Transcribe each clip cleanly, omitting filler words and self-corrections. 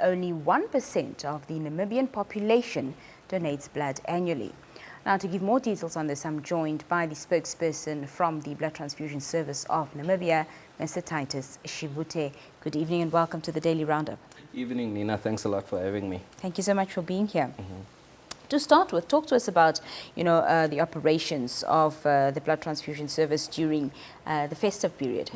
only 1% of the Namibian population donates blood annually. Now, to give more details on this, I'm joined by the spokesperson from the Blood Transfusion Service of Namibia, Mr. Titus Shivute. Good evening and welcome to the Daily Roundup. Evening, Nina. Thanks a lot for having me. Thank you so much for being here. To start with, talk to us about, the operations of the Blood Transfusion Service during the festive period.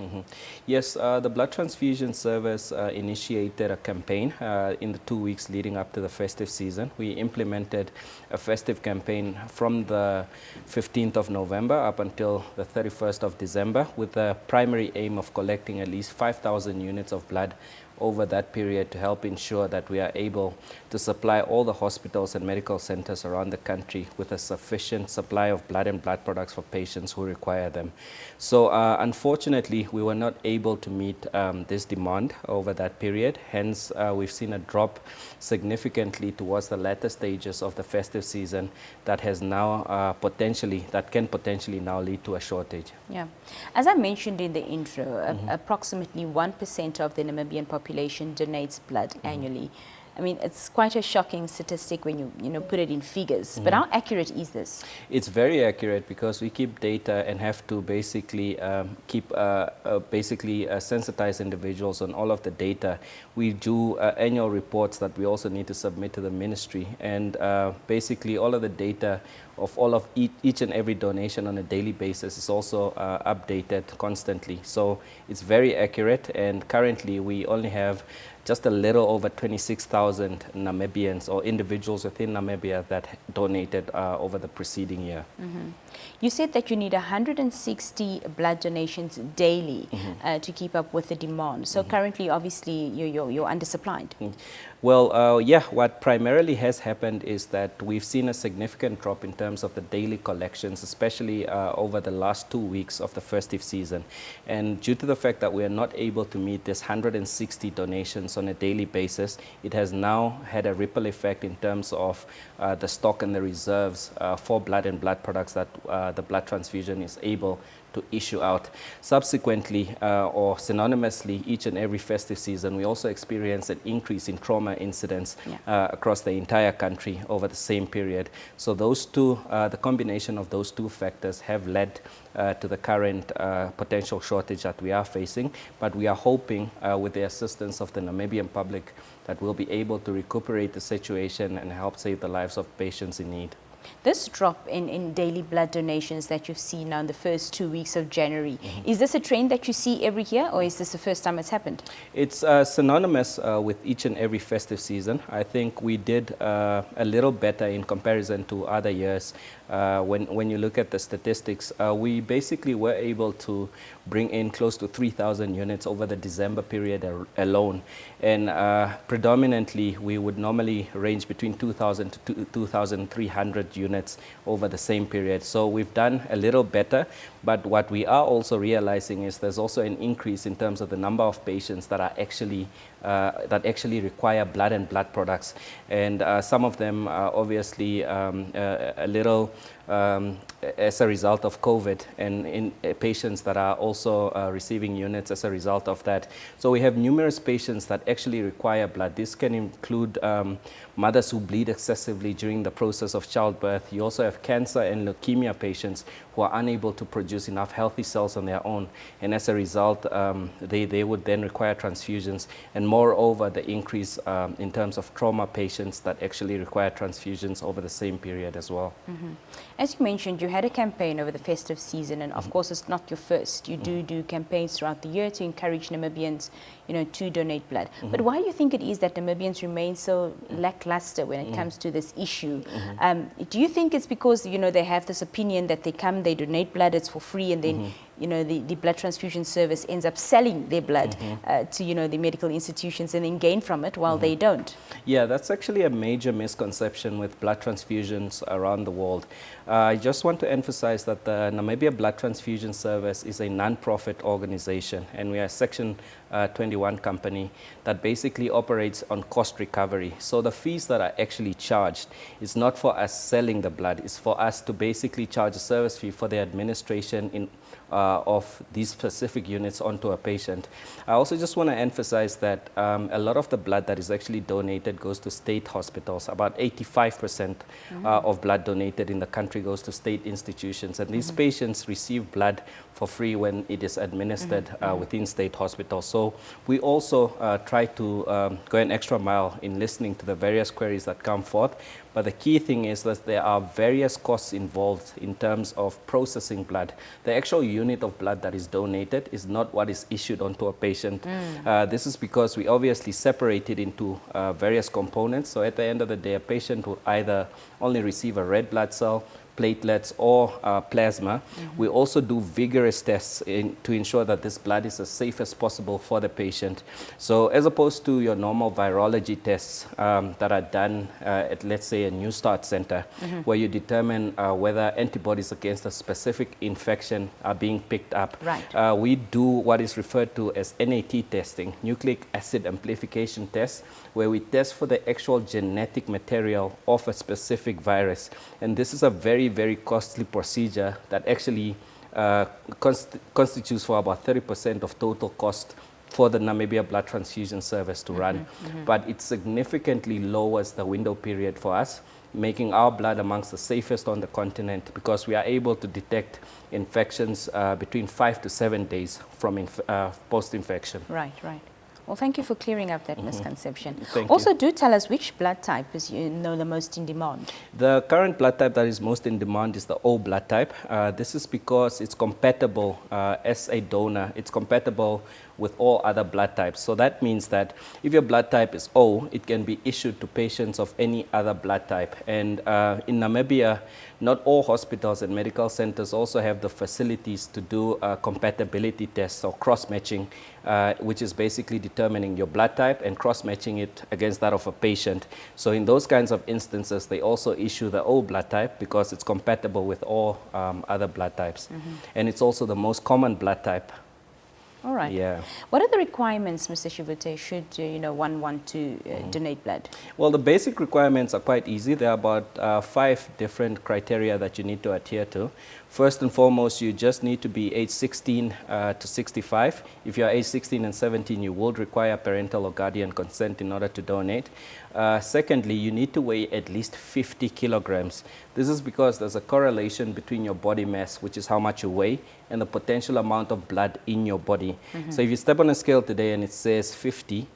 Yes, the Blood Transfusion Service initiated a campaign in the 2 weeks leading up to the festive season. We implemented a festive campaign from the 15th of November up until the 31st of December with the primary aim of collecting at least 5,000 units of blood over that period to help ensure that we are able to supply all the hospitals and medical centers around the country with a sufficient supply of blood and blood products for patients who require them. So unfortunately, we were not able to meet this demand over that period. Hence, we've seen a drop significantly towards the latter stages of the festive season that has now can potentially now lead to a shortage. Yeah. As I mentioned in the intro, approximately 1% of the Namibian population donates blood annually. I mean, it's quite a shocking statistic when you put it in figures. But how accurate is this? It's very accurate because we keep data and have to basically sensitize individuals on all of the data. We do annual reports that we also need to submit to the ministry, and basically all of the data of each and every donation on a daily basis is also updated constantly. So it's very accurate, and currently we only have just a little over 26,000 Namibians or individuals within Namibia that donated over the preceding year. You said that you need 160 blood donations daily to keep up with the demand. So currently, obviously, you're undersupplied. Well, what primarily has happened is that we've seen a significant drop in terms of the daily collections, especially over the last 2 weeks of the festive season. And due to the fact that we are not able to meet this 160 donations on a daily basis, it has now had a ripple effect in terms of the stock and the reserves for blood and blood products that the blood transfusion is able to issue out. Subsequently, or synonymously, each and every festive season, we also experience an increase in trauma incidents across the entire country over the same period. So those two, the combination of those two factors have led to the current potential shortage that we are facing. But we are hoping, with the assistance of the Namibian public, that we'll be able to recuperate the situation and help save the lives of patients in need. This drop in daily blood donations that you've seen now in the first 2 weeks of January, is this a trend that you see every year, or is this the first time it's happened? It's synonymous with each and every festive season. I think we did a little better in comparison to other years. When you look at the statistics, we basically were able to bring in close to 3,000 units over the December period alone. And predominantly, we would normally range between 2,000 to 2,300 units over the same period. So we've done a little better, but what we are also realizing is there's also an increase in terms of the number of patients that are actually require blood and blood products. And some of them are obviously a little as a result of COVID, and in patients that are also receiving units as a result of that. So we have numerous patients that actually require blood. This can include mothers who bleed excessively during the process of childbirth. You also have cancer and leukemia patients who are unable to produce enough healthy cells on their own, and as a result they would then require transfusions. And moreover, the increase in terms of trauma patients that actually require transfusions over the same period as well. As you mentioned, you had a campaign over the festive season, and of course it's not your first. You do campaigns throughout the year to encourage Namibians, to donate blood. But why do you think it is that Namibians remain so lackluster when it comes to this issue? Do you think it's because, they have this opinion that they come, they donate blood, it's for free, and then the blood transfusion service ends up selling their blood to, the medical institutions and then gain from it while they don't? Yeah, that's actually a major misconception with blood transfusions around the world. I just want to emphasize that the Namibia Blood Transfusion Service is a non-profit organization, and we are Section 21 company that basically operates on cost recovery. So the fees that are actually charged is not for us selling the blood, it's for us to basically charge a service fee for the administration of these specific units onto a patient. I also just want to emphasize that a lot of the blood that is actually donated goes to state hospitals. About 85% of blood donated in the country goes to state institutions, and these patients receive blood for free when it is administered within state hospitals. So we also try to go an extra mile in listening to the various queries that come forth. But the key thing is that there are various costs involved in terms of processing blood. The actual unit of blood that is donated is not what is issued onto a patient. This is because we obviously separate it into various components. So at the end of the day, a patient will either only receive a red blood cell, platelets, or plasma. We also do vigorous tests to ensure that this blood is as safe as possible for the patient. So as opposed to your normal virology tests that are done at, let's say, a New Start center, where you determine whether antibodies against a specific infection are being picked up. Right. We do what is referred to as NAT testing, nucleic acid amplification tests, where we test for the actual genetic material of a specific virus. And this is a very, very costly procedure that actually constitutes for about 30% of total cost for the Namibia Blood Transfusion Service to run. But it significantly lowers the window period for us, making our blood amongst the safest on the continent, because we are able to detect infections between 5 to 7 days from post-infection. Right, right. Well, thank you for clearing up that misconception. Thank also, you. do tell us which blood type is the most in demand. The current blood type that is most in demand is the O blood type. This is because it's compatible as a donor. It's compatible with all other blood types. So that means that if your blood type is O, it can be issued to patients of any other blood type. And in Namibia, not all hospitals and medical centers also have the facilities to do compatibility tests or cross-matching, which is basically determining your blood type and cross-matching it against that of a patient. So in those kinds of instances, they also issue the O blood type because it's compatible with all other blood types. And it's also the most common blood type. All right. Yeah. What are the requirements, Mr. Shivute, should one want to donate blood? Well, the basic requirements are quite easy. There are about 5 different criteria that you need to adhere to. First and foremost, you just need to be age 16 to 65. If you are age 16 and 17, you will require parental or guardian consent in order to donate. Secondly, you need to weigh at least 50 kilograms. This is because there's a correlation between your body mass, which is how much you weigh, and the potential amount of blood in your body. So if you step on a scale today and it says 50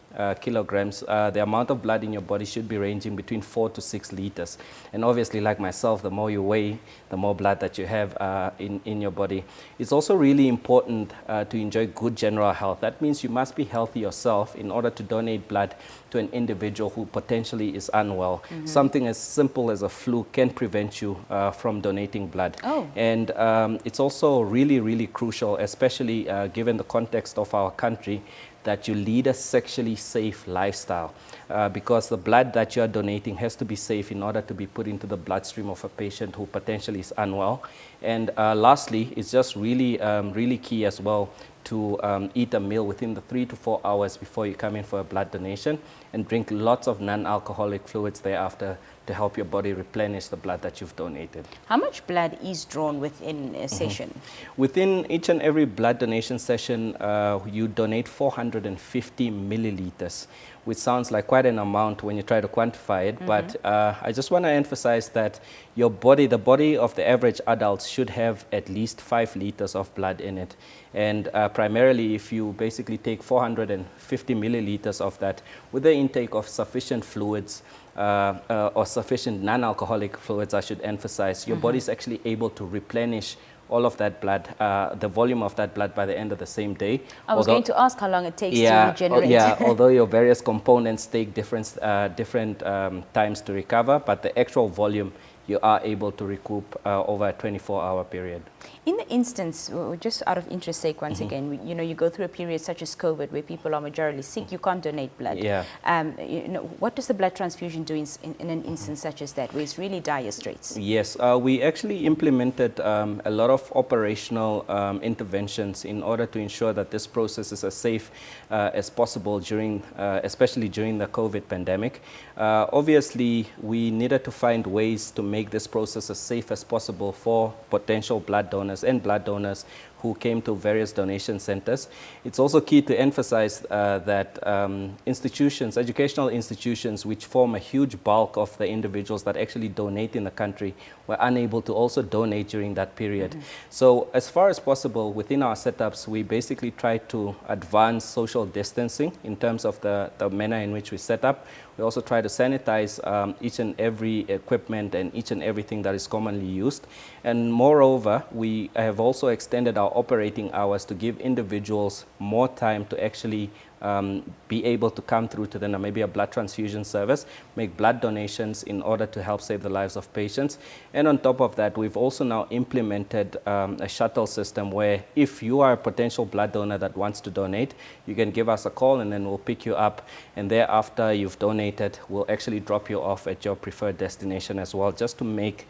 kilograms, the amount of blood in your body should be ranging between 4 to 6 liters. And obviously, like myself, the more you weigh, the more blood that you have in your body. It's also really important to enjoy good general health. That means you must be healthy yourself in order to donate blood to an individual who potentially is unwell. Something as simple as a flu can prevent you from donating blood. Oh. And it's also really, really crucial, especially given the context of our country, that you lead a sexually safe lifestyle, because the blood that you are donating has to be safe in order to be put into the bloodstream of a patient who potentially is unwell. And lastly, it's just really, really key as well to eat a meal within the 3 to 4 hours before you come in for a blood donation, and drink lots of non-alcoholic fluids thereafter to help your body replenish the blood that you've donated. How much blood is drawn within a session? Within each and every blood donation session, you donate 450 milliliters, which sounds like quite an amount when you try to quantify it. But I just want to emphasize that your body, the body of the average adult, should have at least 5 liters of blood in it. And primarily, if you basically take 450 milliliters of that with the intake of sufficient fluids, or sufficient non-alcoholic fluids, I should emphasize, your body is actually able to replenish all of that blood, the volume of that blood by the end of the same day. I was going to ask how long it takes to regenerate. Yeah, although your various components take different times to recover, but the actual volume you are able to recoup over a 24-hour period. In the instance, just out of interest sake, once again, you know, you go through a period such as COVID where people are majorly sick, you can't donate blood. Yeah. You know, what does the blood transfusion do in an instance such as that, where it's really dire straits? Yes, we actually implemented a lot of operational interventions in order to ensure that this process is as safe as possible during, especially during the COVID pandemic. Obviously, we needed to find ways to make this process as safe as possible for potential blood donors and blood donors who came to various donation centers. It's also key to emphasize that institutions, educational institutions, which form a huge bulk of the individuals that actually donate in the country, were unable to also donate during that period. So as far as possible within our setups, we basically try to advance social distancing in terms of the manner in which we set up. We also try to sanitize each and every equipment and each and everything that is commonly used. And moreover, we have also extended our operating hours to give individuals more time to actually be able to come through to the Namibia Blood Transfusion Service, make blood donations in order to help save the lives of patients. And on top of that, we've also now implemented a shuttle system where if you are a potential blood donor that wants to donate, you can give us a call and then we'll pick you up. And thereafter you've donated, we'll actually drop you off at your preferred destination as well, just to make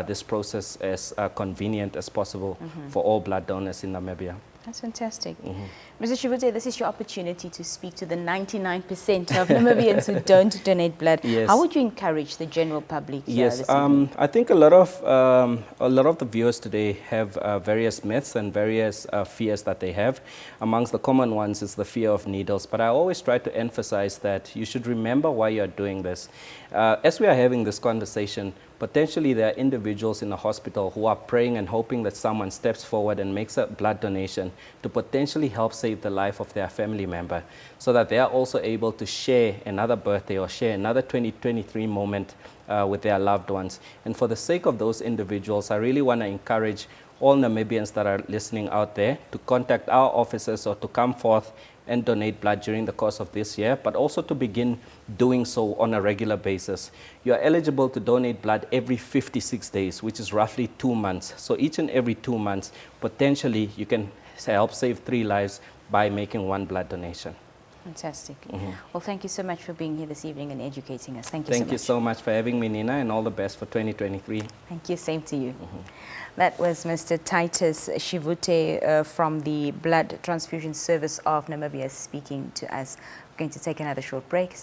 this process as convenient as possible for all blood donors in Namibia. That's fantastic. Mr. Shivute, this is your opportunity to speak to the 99% of Namibians who don't donate blood. Yes. How would you encourage the general public? Yes, I think a lot of the viewers today have various myths and various fears that they have. Amongst the common ones is the fear of needles. But I always try to emphasize that you should remember why you're doing this. As we are having this conversation, potentially there are individuals in the hospital who are praying and hoping that someone steps forward and makes a blood donation to potentially help save the life of their family member, so that they are also able to share another birthday or share another 2023 moment with their loved ones. And for the sake of those individuals, I really want to encourage all Namibians that are listening out there to contact our offices or to come forth and donate blood during the course of this year, but also to begin doing so on a regular basis. You are eligible to donate blood every 56 days, which is roughly 2 months. So each and every 2 months, potentially you can help save 3 lives by making 1 blood donation. Fantastic. Well, thank you so much for being here this evening and educating us. Thank you so much. Thank you so much for having me, Nina, and all the best for 2023. Thank you. Same to you. That was Mr. Titus Shivute from the Blood Transfusion Service of Namibia speaking to us. We're going to take another short break.